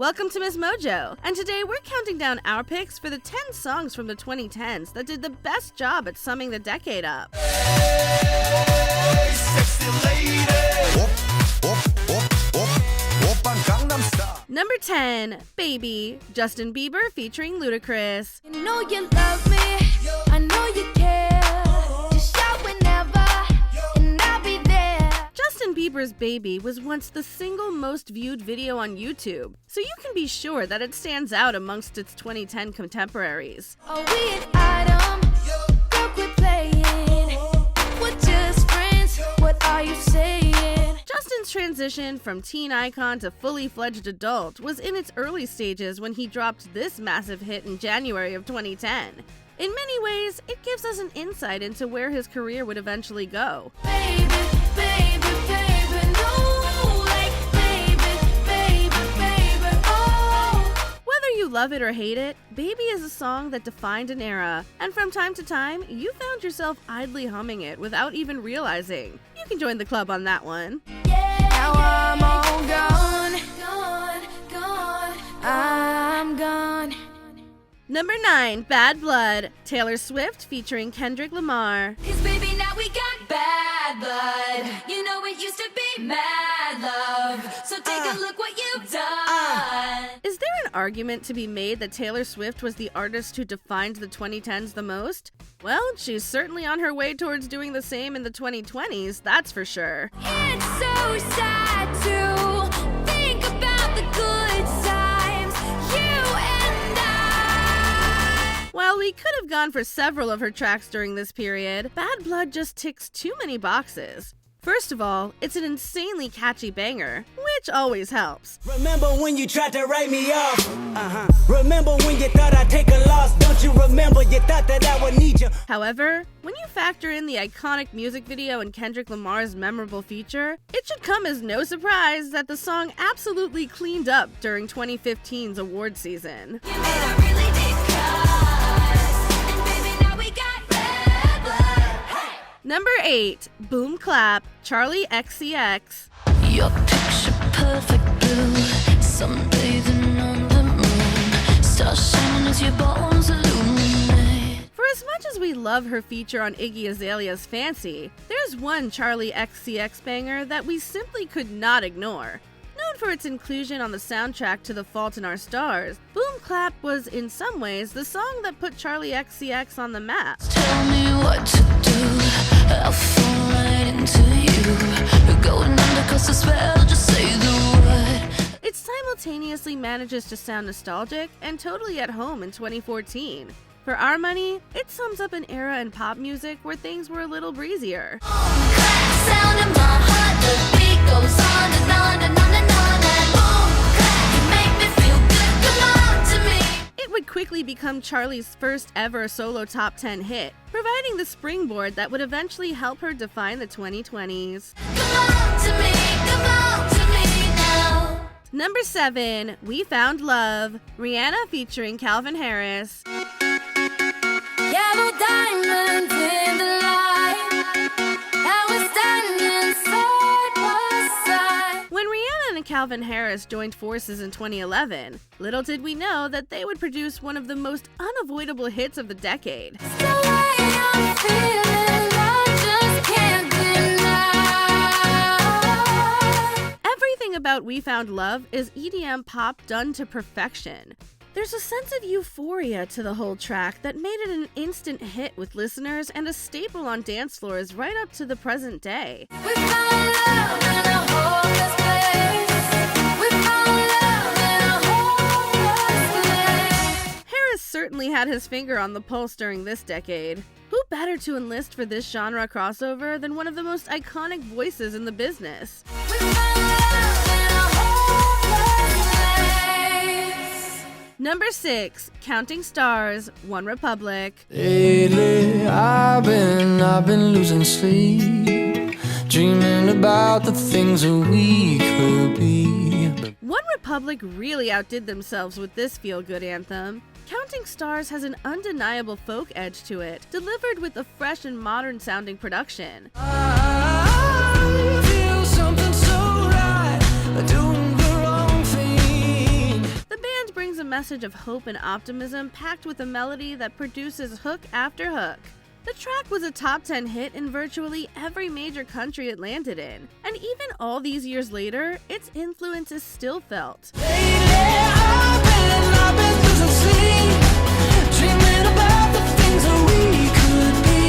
Welcome to MsMojo, and today we're counting down our picks for the 10 songs from the 2010s that did the best job at summing the decade up. Hey, sexy lady. Number 10, Baby, Justin Bieber featuring Ludacris. You know you love me, I know you care. Just shout whenever, and I'll be there. Justin Bieber's Baby was once the single most viewed video on YouTube, so you can be sure that it stands out amongst its 2010 contemporaries. Are we an item? Don't quit playing. We're just friends, what are you saying? Justin's transition from teen icon to fully fledged adult was in its early stages when he dropped this massive hit in January of 2010. In many ways, it gives us an insight into where his career would eventually go. Baby, baby, baby, no, like baby, baby, baby, oh. Whether you love it or hate it, Baby is a song that defined an era, and from time to time, you found yourself idly humming it without even realizing. You can join the club on that one. Now I'm all gone, gone, gone, I'm gone. Number 9, Bad Blood, Taylor Swift featuring Kendrick Lamar. 'Cause baby, now we got bad blood. You know it used to be mad love. So take a look what you've done. Is there an argument to be made that Taylor Swift was the artist who defined the 2010s the most? Well, she's certainly on her way towards doing the same in the 2020s, that's for sure. It's so sad to think about the good times, you and I. While we could have gone for several of her tracks during this period, Bad Blood just ticks too many boxes. First of all, it's an insanely catchy banger, which always helps. Remember when you tried to write me off? Remember when you thought I'd take a loss? Don't you remember you thought that I would need you? However, when you factor in the iconic music video and Kendrick Lamar's memorable feature, it should come as no surprise that the song absolutely cleaned up during 2015's award season. You made a really deep cut. And baby, now we got bad blood. Hey! Number 8, Boom Clap, Charli XCX. Your picture perfect blue, sunbathing on the moon, stars shining as your bones illuminate. For as much as we love her feature on Iggy Azalea's Fancy, there's one Charli XCX banger that we simply could not ignore. Known for its inclusion on the soundtrack to The Fault in Our Stars, Boom Clap was in some ways the song that put Charli XCX on the map. Tell me what to do, I'll fall right into you. You're going under 'cause the spell, just say the word. It simultaneously manages to sound nostalgic and totally at home in 2014. For our money, it sums up an era in pop music where things were a little breezier. Clap sound in my heart, the beat goes on and on and on and on and boom, clap, you make me feel good, come on to me. It would quickly become Charli's first ever solo top 10 hit, providing the springboard that would eventually help her define the 2020s. Come on to me now. Number 7, We Found Love, Rihanna featuring Calvin Harris. Yellow diamonds in the light, I was standing side by side. When Rihanna and Calvin Harris joined forces in 2011, little did we know that they would produce one of the most unavoidable hits of the decade. The way I'm feeling, I just can't deny. Everything about We Found Love is EDM pop done to perfection. There's a sense of euphoria to the whole track that made it an instant hit with listeners and a staple on dance floors right up to the present day. We found love in a hopeless place. We found love in a hopeless place. Harris certainly had his finger on the pulse during this decade. Who better to enlist for this genre crossover than one of the most iconic voices in the business? We found love in a hopeless place. Number 6, Counting Stars, OneRepublic. Lately, I've been losing sleep, dreaming about the things that we could be. OneRepublic really outdid themselves with this feel-good anthem. Counting Stars has an undeniable folk edge to it, delivered with a fresh and modern-sounding production. I feel something so right, doing the wrong thing. message of hope and optimism packed with a melody that produces hook after hook. The track was a top 10 hit in virtually every major country it landed in, and even all these years later, its influence is still felt. I've been losing sleep, dreaming about the things that we could be.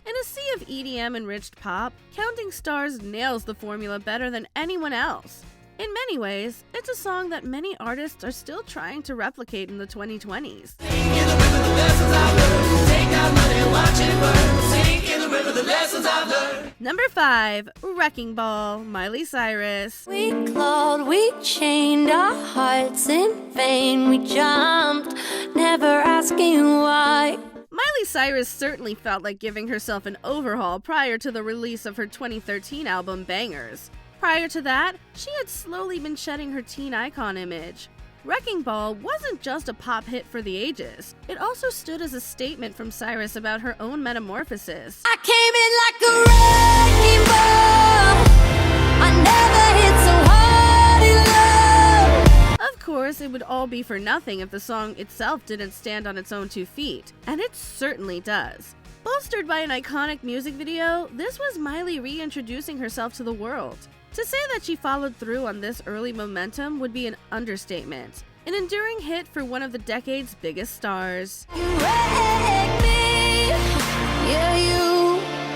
In a sea of EDM-enriched pop, Counting Stars nails the formula better than anyone else. In many ways, it's a song that many artists are still trying to replicate in the 2020s. Number 5, Wrecking Ball, Miley Cyrus. We clawed, we chained our hearts in vain. We jumped, never asking why. Miley Cyrus certainly felt like giving herself an overhaul prior to the release of her 2013 album Bangers. Prior to that, she had slowly been shedding her teen icon image. Wrecking Ball wasn't just a pop hit for the ages. It also stood as a statement from Cyrus about her own metamorphosis. I came in like a wrecking ball. I never hit so hard in love. Of course, it would all be for nothing if the song itself didn't stand on its own 2 feet, and it certainly does. Bolstered by an iconic music video, this was Miley reintroducing herself to the world. To say that she followed through on this early momentum would be an understatement. An enduring hit for one of the decade's biggest stars. You wrecked me. Yeah,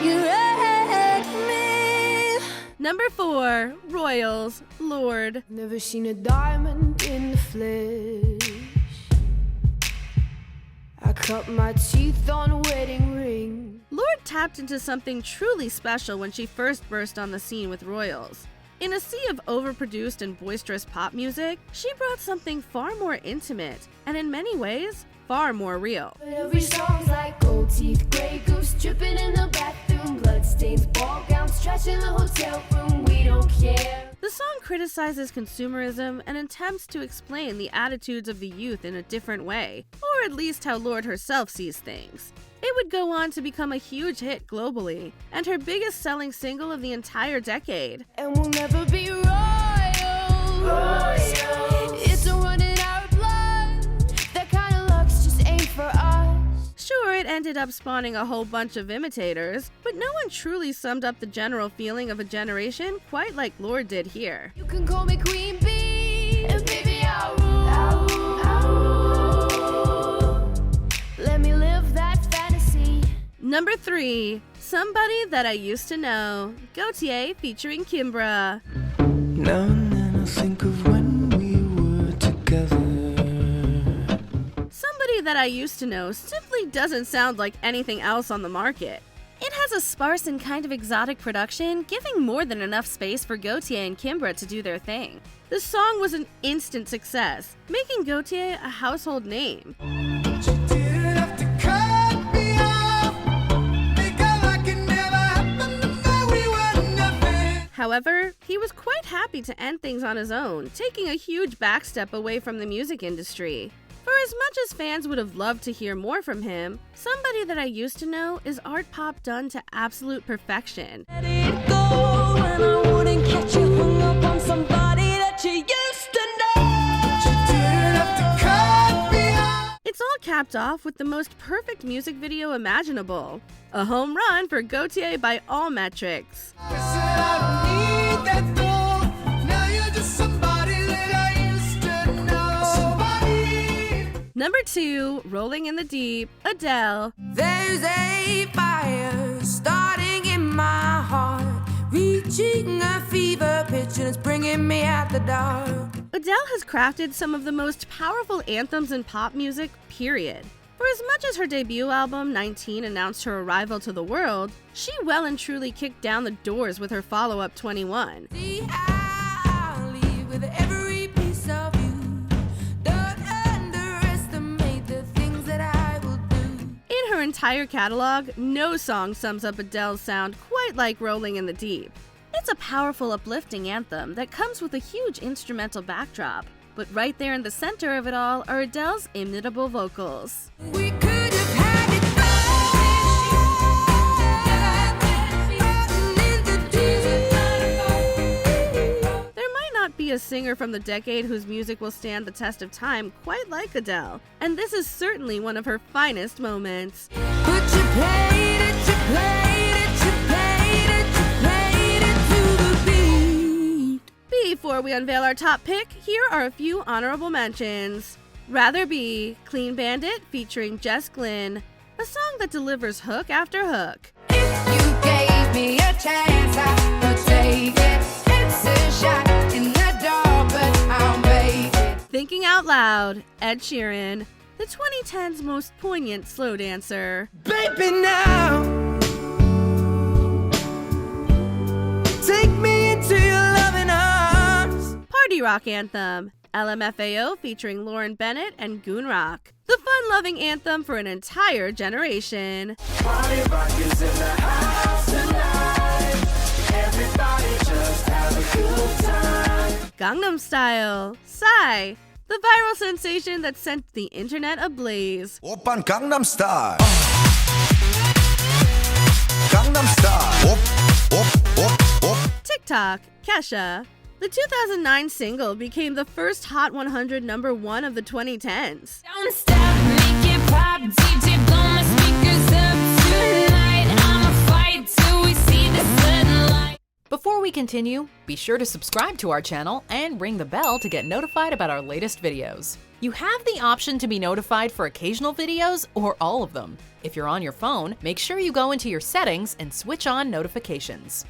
you wrecked me. Number 4, Royals, Lorde. Never seen a diamond in the flesh. I cut my teeth on a wedding ring. Lorde tapped into something truly special when she first burst on the scene with Royals. In a sea of overproduced and boisterous pop music, she brought something far more intimate, and in many ways, far more real. But every song's like gold teeth, gray goose dripping in the bathroom, bloodstains, ball gowns, trash in the hotel room. We don't care. The song criticizes consumerism and attempts to explain the attitudes of the youth in a different way, or at least how Lorde herself sees things. It would go on to become a huge hit globally, and her biggest selling single of the entire decade. And we'll never be royals. It's a run in our blood. That kind of luck's just ain't for us. Sure, it ended up spawning a whole bunch of imitators, but no one truly summed up the general feeling of a generation quite like Lorde did here. You can call me Queen Bee, and baby I'll rule. Let me live that fantasy. Number 3, Somebody That I Used to Know, Gotye featuring Kimbra. Now and then I think of when we were together. Somebody That I Used to Know simply doesn't sound like anything else on the market. It has a sparse and kind of exotic production, giving more than enough space for Gotye and Kimbra to do their thing. The song was an instant success, making Gotye a household name. However, he was quite happy to end things on his own, taking a huge backstep away from the music industry. For as much as fans would have loved to hear more from him, Somebody That I Used to Know is art pop done to absolute perfection. Let it go, and I wouldn't catch you hung up on somebody that you used to know. It's all capped off with the most perfect music video imaginable. A home run for Gotye by all metrics. Number 2, Rolling in the Deep, Adele. There's a fire starting in my heart, reaching a fever pitch and it's bringing me out the dark. Adele has crafted some of the most powerful anthems in pop music, period. For as much as her debut album, 19, announced her arrival to the world, she well and truly kicked down the doors with her follow-up, 21. See, I'll leave with every piece of you. Don't underestimate the things that I will do. In her entire catalog, no song sums up Adele's sound quite like Rolling in the Deep. It's a powerful, uplifting anthem that comes with a huge instrumental backdrop. But right there in the center of it all are Adele's inimitable vocals. We could have had it There might not be a singer from the decade whose music will stand the test of time, quite like Adele, and this is certainly one of her finest moments. But you played it, you played it, you played it, you played it to the beat. Before we unveil our top pick, here are a few honorable mentions. Rather Be, Clean Bandit featuring Jess Glynn, a song that delivers hook after hook. If you gave me a chance, I would take it. It's a shot in the dark, but I'll make it. Thinking Out Loud, Ed Sheeran, the 2010s most poignant slow dancer. Baby, now take me into your loving arms. Party rock anthem, LMFAO featuring Lauren Bennett and Goon Rock, the fun-loving anthem for an entire generation. Party rock is in the house tonight. Everybody just have a good time. Gangnam Style, Psy, the viral sensation that sent the internet ablaze. Oppan Gangnam Style. Gangnam Style. Op, op, op, op. TikTok, Kesha. The 2009 single became the first Hot 100 #1 of the 2010s. Don't stop, make it pop, DJ blow my speakers up tonight. I'ma fight till we see the sunlight. Before we continue, be sure to subscribe to our channel and ring the bell to get notified about our latest videos. You have the option to be notified for occasional videos or all of them. If you're on your phone, make sure you go into your settings and switch on notifications.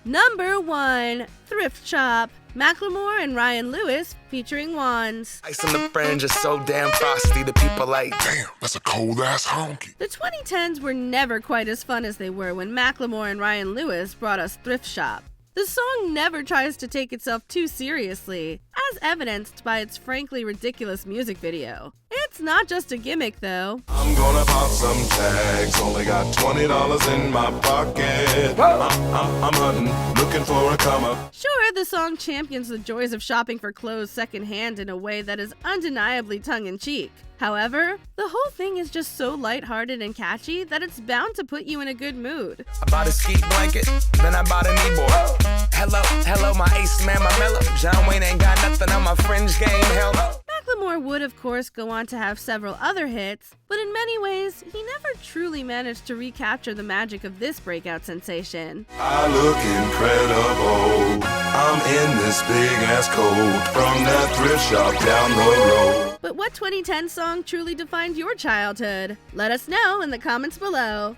Number 1, Thrift Shop, Macklemore and Ryan Lewis featuring Wands. Ice on the fringe is so damn frosty, the people like, Damn, that's a cold ass honky. The 2010s were never quite as fun as they were when Macklemore and Ryan Lewis brought us Thrift Shop. The song never tries to take itself too seriously, as evidenced by its frankly ridiculous music video. It's not just a gimmick, though. I'm gonna pop some tags. Only got $20 in my pocket. I'm hunting, looking for a come up. Sure, the song champions the joys of shopping for clothes secondhand in a way that is undeniably tongue-in-cheek. However, the whole thing is just so lighthearted and catchy that it's bound to put you in a good mood. I bought a ski blanket, then I bought a kneeboard. Hello, my ace man, my mellow. John Wayne ain't got nothing on my fringe game, hell no. Macklemore would, of course, go on to have several other hits, but in many ways, he never truly managed to recapture the magic of this breakout sensation. I look incredible. I'm in this big ass coat from that thrift shop down the road. But what 2010 song truly defined your childhood? Let us know in the comments below.